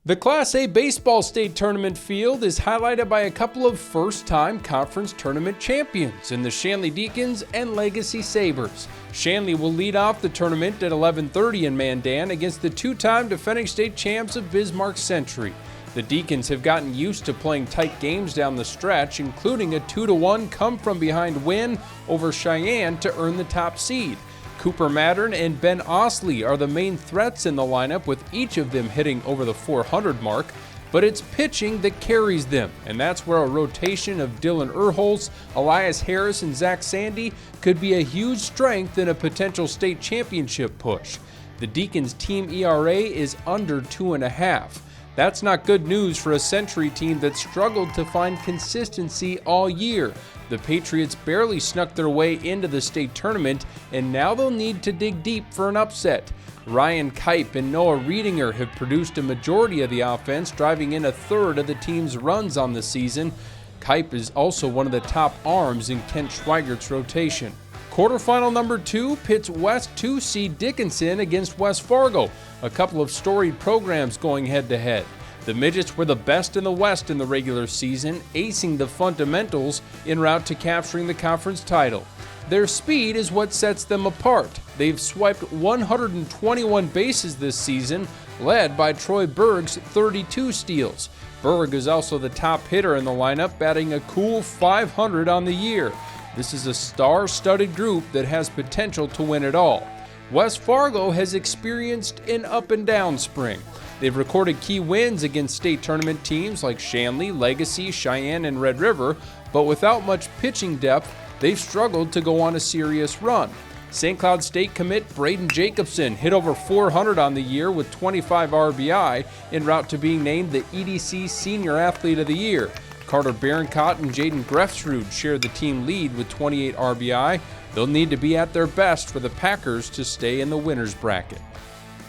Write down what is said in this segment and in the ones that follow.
The Class A baseball state tournament field is highlighted by a couple of first-time conference tournament champions in the Shanley Deacons and Legacy Sabres. Shanley will lead off the tournament at 11:30 in Mandan against the two-time defending state champs of Bismarck Century. The Deacons have gotten used to playing tight games down the stretch, including a 2-1 come-from-behind win over Cheyenne to earn the top seed. Cooper Mandan and Ben Osley are the main threats in the lineup, with each of them hitting over the 400 mark, but it's pitching that carries them, and that's where a rotation of Dylan Erholz, Elias Harris, and Zach Sandy could be a huge strength in a potential state championship push. The Deacons' team ERA is under 2.5. That's not good news for a Century team that struggled to find consistency all year. The Patriots barely snuck their way into the state tournament, and now they'll need to dig deep for an upset. Ryan Kipe and Noah Riedinger have produced a majority of the offense, driving in a third of the team's runs on the season. Kipe is also one of the top arms in Kent Schweigert's rotation. Quarterfinal number 2 pits West 2 seed Dickinson against West Fargo, a couple of storied programs going head-to-head. The Midgets were the best in the West in the regular season, acing the fundamentals en route to capturing the conference title. Their speed is what sets them apart. They've swiped 121 bases this season, led by Troy Berg's 32 steals. Berg is also the top hitter in the lineup, batting a cool .500 on the year. This is a star-studded group that has potential to win it all. West Fargo has experienced an up-and-down spring. They've recorded key wins against state tournament teams like Shanley, Legacy, Cheyenne, and Red River, but without much pitching depth, they've struggled to go on a serious run. St. Cloud State commit Braden Jacobson hit over 400 on the year with 25 RBI en route to being named the EDC Senior Athlete of the Year. Carter Berencott and Jaden Grefsrud share the team lead with 28 RBI. They'll need to be at their best for the Packers to stay in the winner's bracket.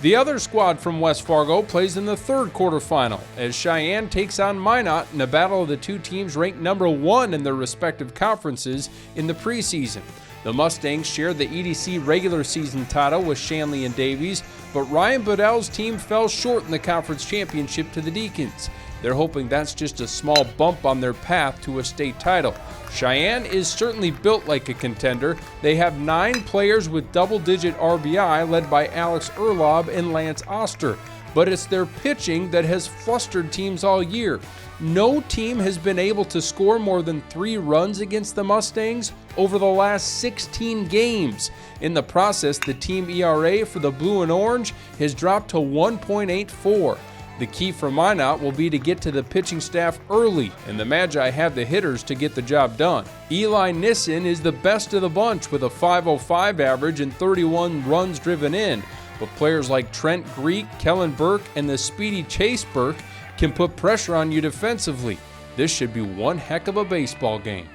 The other squad from West Fargo plays in the third quarterfinal as Cheyenne takes on Minot in a battle of the two teams ranked number 1 in their respective conferences in the preseason. The Mustangs shared the EDC regular season title with Shanley and Davies, but Ryan Bedell's team fell short in the conference championship to the Deacons. They're hoping that's just a small bump on their path to a state title. Cheyenne is certainly built like a contender. They have 9 players with double-digit RBI led by Alex Erlob and Lance Oster, but it's their pitching that has flustered teams all year. No team has been able to score more than 3 runs against the Mustangs over the last 16 games. In the process, the team ERA for the Blue and Orange has dropped to 1.84. The key for Minot will be to get to the pitching staff early, and the Magi have the hitters to get the job done. Eli Nissen is the best of the bunch with a .505 average and 31 runs driven in, but players like Trent Greek, Kellen Burke, and the speedy Chase Burke can put pressure on you defensively. This should be one heck of a baseball game.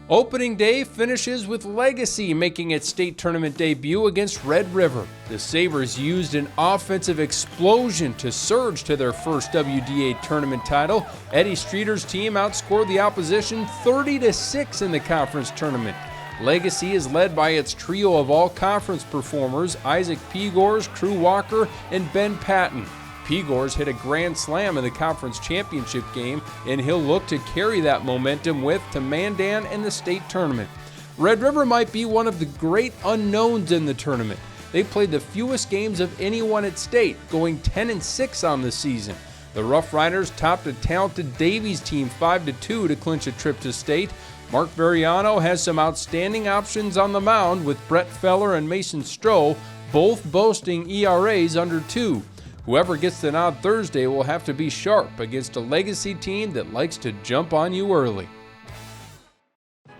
Opening day finishes with Legacy making its state tournament debut against Red River. The Sabres used an offensive explosion to surge to their first WDA tournament title. Eddie Streeter's team outscored the opposition 30-6 in the conference tournament. Legacy is led by its trio of all-conference performers, Isaac Pegors, Crew Walker, and Ben Patton. Pegors hit a grand slam in the conference championship game, and he'll look to carry that momentum with to Mandan and the state tournament. Red River might be one of the great unknowns in the tournament. They played the fewest games of anyone at state, going 10-6 on the season. The Rough Riders topped a talented Davies team 5-2 to clinch a trip to state. Mark Veriano has some outstanding options on the mound with Brett Feller and Mason Stroh, both boasting ERAs under 2. Whoever gets the nod Thursday will have to be sharp against a Legacy team that likes to jump on you early.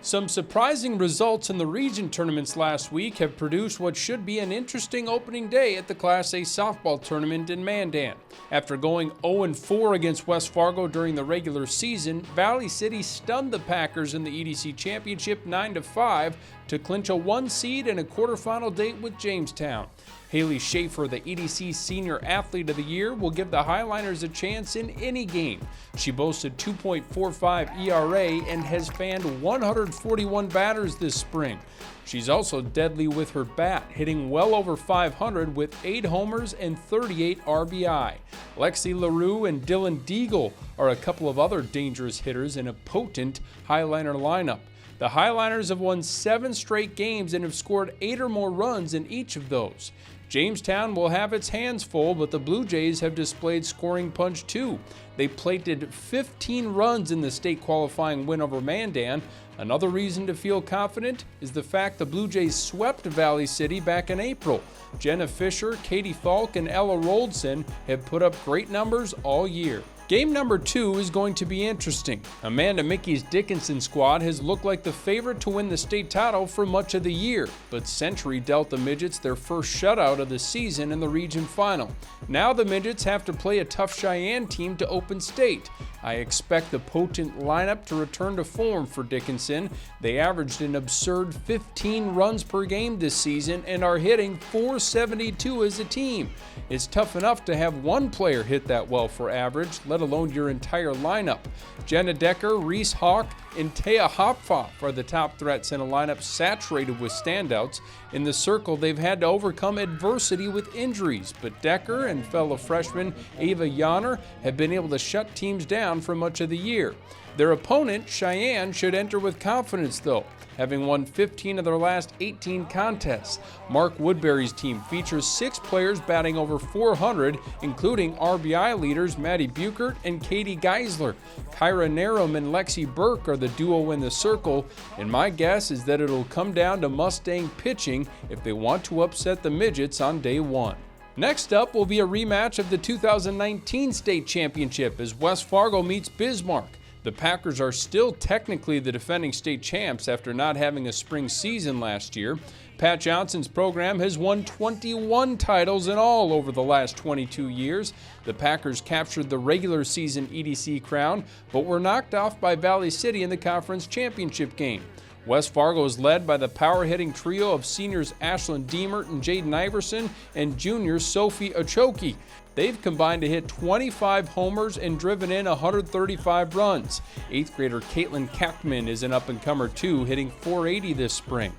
Some surprising results in the region tournaments last week have produced what should be an interesting opening day at the Class A softball tournament in Mandan. After going 0-4 against West Fargo during the regular season, Valley City stunned the Packers in the EDC Championship 9-5 to clinch a 1 seed and a quarterfinal date with Jamestown. Haley Schaefer, the EDC Senior Athlete of the Year, will give the Highliners a chance in any game. She boasted 2.45 ERA and has fanned 141 batters this spring. She's also deadly with her bat, hitting well over 500 with 8 homers and 38 RBI. Lexi LaRue and Dylan Deagle are a couple of other dangerous hitters in a potent Highliner lineup. The Highliners have won 7 straight games and have scored 8 or more runs in each of those. Jamestown will have its hands full, but the Blue Jays have displayed scoring punch too. They plated 15 runs in the state qualifying win over Mandan. Another reason to feel confident is the fact the Blue Jays swept Valley City back in April. Jenna Fisher, Katie Falk, and Ella Roldson have put up great numbers all year. Game number 2 is going to be interesting. Amanda Mickey's Dickinson squad has looked like the favorite to win the state title for much of the year, but Century dealt the Midgets their first shutout of the season in the region final. Now the Midgets have to play a tough Cheyenne team to open state. I expect the potent lineup to return to form for Dickinson. They averaged an absurd 15 runs per game this season and are hitting .472 as a team. It's tough enough to have one player hit that well for average, let alone your entire lineup. Jenna Decker, Reese Hawk, and Taya Hopfoff are the top threats in a lineup saturated with standouts. In the circle, they've had to overcome adversity with injuries, but Decker and fellow freshman Ava Yonner have been able to shut teams down for much of the year. Their opponent, Cheyenne, should enter with confidence though, having won 15 of their last 18 contests. Mark Woodbury's team features 6 players batting over 400, including RBI leaders Maddie Buchert and Katie Geisler. Kyra Narum and Lexi Burke are the duo in the circle, and my guess is that it'll come down to Mustang pitching if they want to upset the Midgets on day 1. Next up will be a rematch of the 2019 state championship as West Fargo meets Bismarck. The Packers are still technically the defending state champs after not having a spring season last year. Pat Johnson's program has won 21 titles in all over the last 22 years. The Packers captured the regular season EDC crown, but were knocked off by Valley City in the conference championship game. West Fargo is led by the power-hitting trio of seniors Ashlyn Deemert and Jaden Iverson and juniors Sophie Ochoki. They've combined to hit 25 homers and driven in 135 runs. 8th grader Caitlin Kackman is an up-and-comer too, hitting .480 this spring.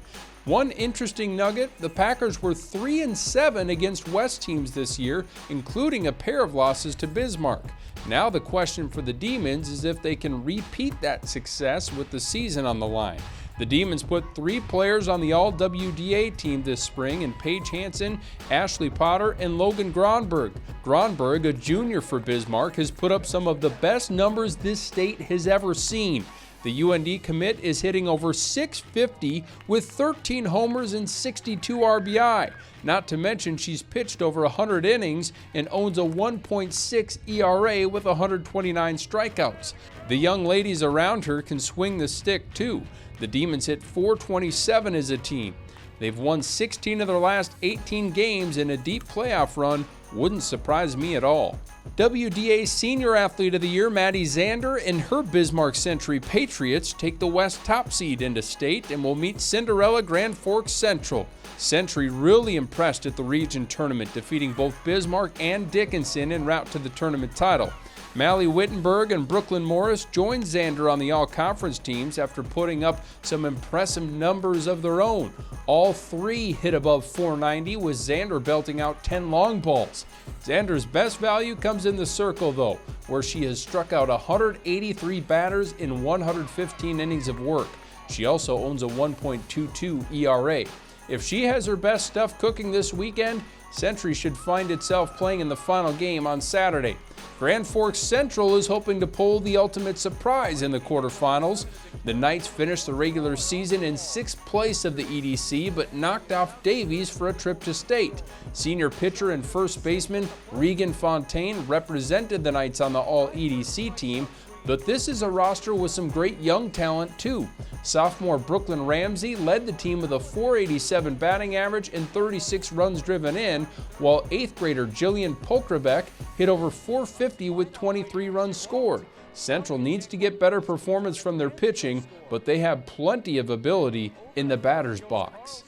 One interesting nugget, the Packers were 3-7 against West teams this year, including a pair of losses to Bismarck. Now the question for the Demons is if they can repeat that success with the season on the line. The Demons put 3 players on the All-WDA team this spring in Paige Hansen, Ashley Potter, and Logan Gronberg. Gronberg, a junior for Bismarck, has put up some of the best numbers this state has ever seen. The UND commit is hitting over .650 with 13 homers and 62 RBI. Not to mention she's pitched over 100 innings and owns a 1.6 ERA with 129 strikeouts. The young ladies around her can swing the stick too. The Demons hit .427 as a team. They've won 16 of their last 18 games in a deep playoff run. Wouldn't surprise me at all. WDA Senior Athlete of the Year Maddie Zander and her Bismarck Century Patriots take the West top seed into state and will meet Cinderella Grand Forks Central. Century really impressed at the region tournament, defeating both Bismarck and Dickinson en route to the tournament title. Mally Wittenberg and Brooklyn Morris joined Zander on the all-conference teams after putting up some impressive numbers of their own. All 3 hit above .490, with Zander belting out 10 long balls. Zander's best value comes in the circle, though, where she has struck out 183 batters in 115 innings of work. She also owns a 1.22 ERA. If she has her best stuff cooking this weekend, Century should find itself playing in the final game on Saturday. Grand Forks Central is hoping to pull the ultimate surprise in the quarterfinals. The Knights finished the regular season in 6th place of the EDC, but knocked off Davies for a trip to state. Senior pitcher and first baseman Regan Fontaine represented the Knights on the All-EDC team, but this is a roster with some great young talent too. Sophomore Brooklyn Ramsey led the team with a .487 batting average and 36 runs driven in, while 8th grader Jillian Polkrabeck hit over .450 with 23 runs scored. Central needs to get better performance from their pitching, but they have plenty of ability in the batter's box.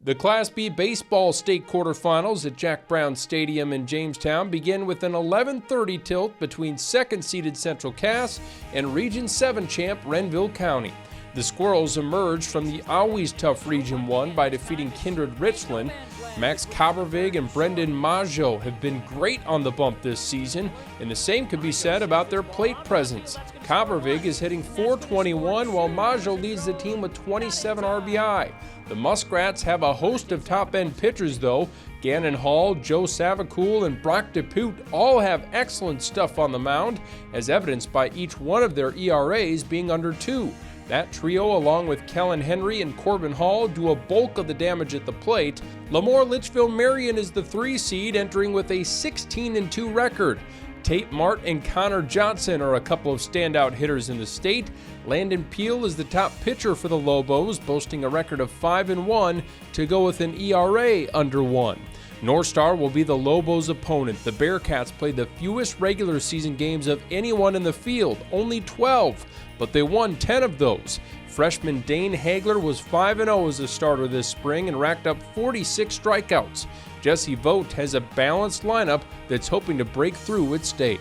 The Class B baseball state quarterfinals at Jack Brown Stadium in Jamestown begin with an 11:30 tilt between second-seeded Central Cass and Region 7 champ Renville County. The Squirrels emerged from the always tough Region 1 by defeating Kindred Richland. Max Kabervig and Brendan Maggio have been great on the bump this season, and the same could be said about their plate presence. Kabervig is hitting .421 while Maggio leads the team with 27 RBI. The Muskrats have a host of top-end pitchers though. Gannon Hall, Joe Savacool, and Brock DePute all have excellent stuff on the mound, as evidenced by each one of their ERAs being under 2. That trio, along with Kellen Henry and Corbin Hall, do a bulk of the damage at the plate. Lemoore Litchfield Marion is the 3 seed, entering with a 16-2 record. Tate Mart and Connor Johnson are a couple of standout hitters in the state. Landon Peel is the top pitcher for the Lobos, boasting a record of 5-1 to go with an ERA under 1. Norstedt will be the Lobos' opponent. The Bearcats played the fewest regular season games of anyone in the field, only 12, but they won 10 of those. Freshman Dane Hagler was 5-0 as a starter this spring and racked up 46 strikeouts. Jesse Vogt has a balanced lineup that's hoping to break through at state.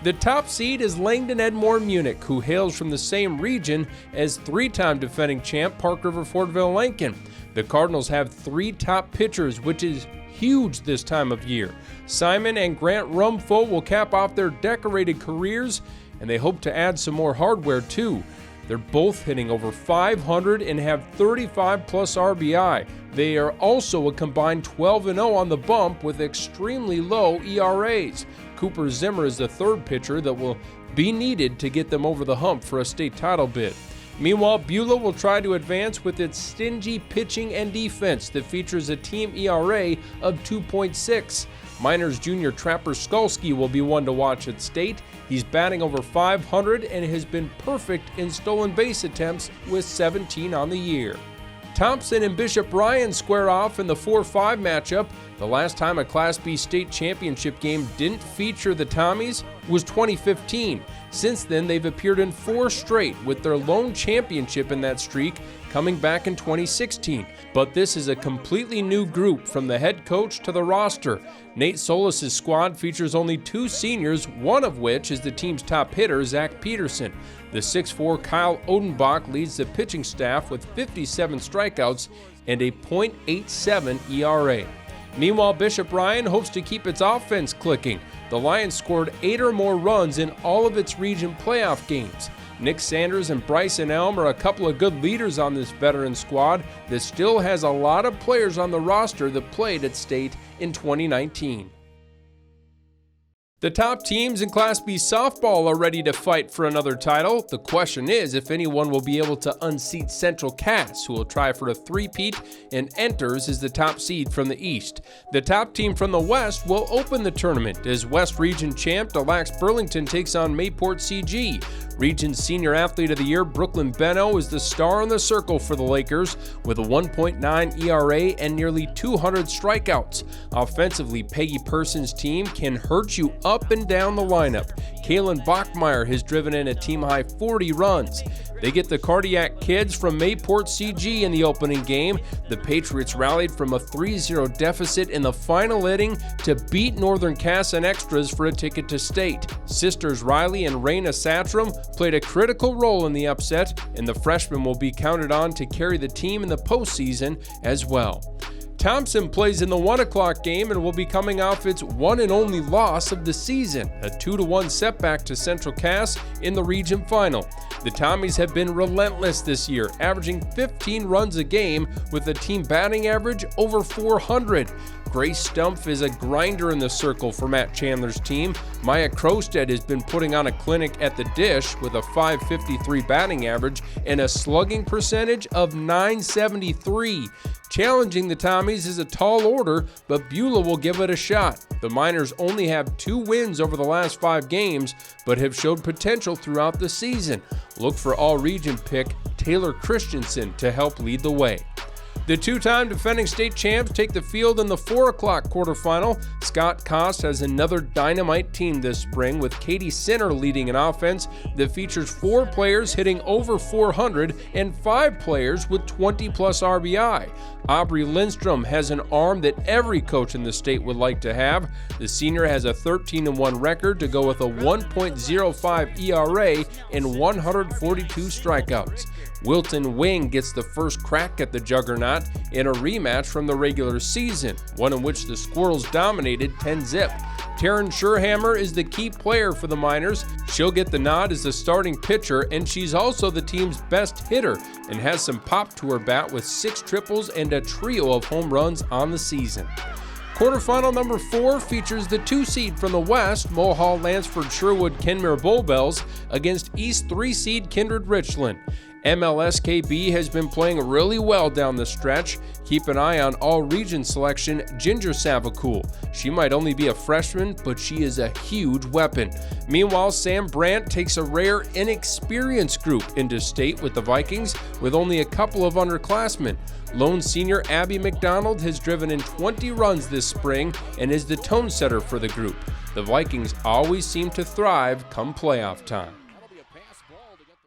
The top seed is Langdon Edmore Munich, who hails from the same region as 3-time defending champ Park River Fortville Lincoln. The Cardinals have 3 top pitchers, which is huge this time of year. Simon and Grant Rumfo will cap off their decorated careers, and they hope to add some more hardware too. They're both hitting over 500 and have 35-plus RBI. They are also a combined 12-0 on the bump with extremely low ERAs. Cooper Zimmer is the 3rd pitcher that will be needed to get them over the hump for a state title bid. Meanwhile, Beulah will try to advance with its stingy pitching and defense that features a team ERA of 2.6. Miners junior Trapper Skolsky will be one to watch at state. He's batting over 500 and has been perfect in stolen base attempts with 17 on the year. Thompson and Bishop Ryan square off in the 4-5 matchup. The last time a Class B state championship game didn't feature the Tommies was 2015. Since then, they've appeared in 4 straight, with their lone championship in that streak coming back in 2016. But this is a completely new group from the head coach to the roster. Nate Solis' squad features only 2 seniors, one of which is the team's top hitter, Zach Peterson. The 6'4" Kyle Odenbach leads the pitching staff with 57 strikeouts and a .87 ERA. Meanwhile, Bishop Ryan hopes to keep its offense clicking. The Lions scored 8 or more runs in all of its region playoff games. Nick Sanders and Bryson Elm are a couple of good leaders on this veteran squad that still has a lot of players on the roster that played at state in 2019. The top teams in Class B softball are ready to fight for another title. The question is if anyone will be able to unseat Central Cass, who will try for a three-peat and enters as the top seed from the East. The top team from the West will open the tournament as West Region champ Lacs-Burlington takes on MayPort-C-G. Region Senior Athlete of the Year Brooklyn Benno is the star in the circle for the Lakers with a 1.9 ERA and nearly 200 strikeouts. Offensively, Peggy Person's team can hurt you up and down the lineup. Kaylin Bachmeyer has driven in a team-high 40 runs. They get the Cardiac Kids from MayPort-C-G in the opening game. The Patriots rallied from a 3-0 deficit in the final inning to beat Northern Cass in extras for a ticket to state. Sisters Riley and Raina Satram played a critical role in the upset, and the freshmen will be counted on to carry the team in the postseason as well. Thompson plays in the 1 o'clock game and will be coming off its one and only loss of the season, a 2-1 setback to Central Cass in the region final. The Tommies have been relentless this year, averaging 15 runs a game with a team batting average over 400. Grace Stumpf is a grinder in the circle for Matt Chandler's team. Maya Krosted has been putting on a clinic at the dish with a .553 batting average and a slugging percentage of .973. Challenging the Tommies is a tall order, but Beulah will give it a shot. The Miners only have 2 wins over the last 5 games, but have showed potential throughout the season. Look for all-region pick Taylor Christensen to help lead the way. The two-time defending state champs take the field in the 4 o'clock quarterfinal. Scott Kost has another dynamite team this spring, with Katie Sinner leading an offense that features 4 players hitting over 400 and 5 players with 20-plus RBI. Aubrey Lindstrom has an arm that every coach in the state would like to have. The senior has a 13-1 record to go with a 1.05 ERA and 142 strikeouts. Wilton-Wing gets the first crack at the juggernaut in a rematch from the regular season, one in which the Squirrels dominated 10-zip. Taryn Sherhammer is the key player for the Miners. She'll get the nod as the starting pitcher, and she's also the team's best hitter and has some pop to her bat with 6 triples and a trio of home runs on the season. Quarterfinal number 4 features the 2-seed from the West, Mohall-Lansford-Sherwood Kenmare Bullbells, against East 3-seed Kindred Richland. MLSKB has been playing really well down the stretch. Keep an eye on all-region selection Ginger Savacool. She might only be a freshman, but she is a huge weapon. Meanwhile, Sam Brandt takes a rare, inexperienced group into state with the Vikings, with only a couple of underclassmen. Lone senior Abby McDonald has driven in 20 runs this spring and is the tone setter for the group. The Vikings always seem to thrive come playoff time.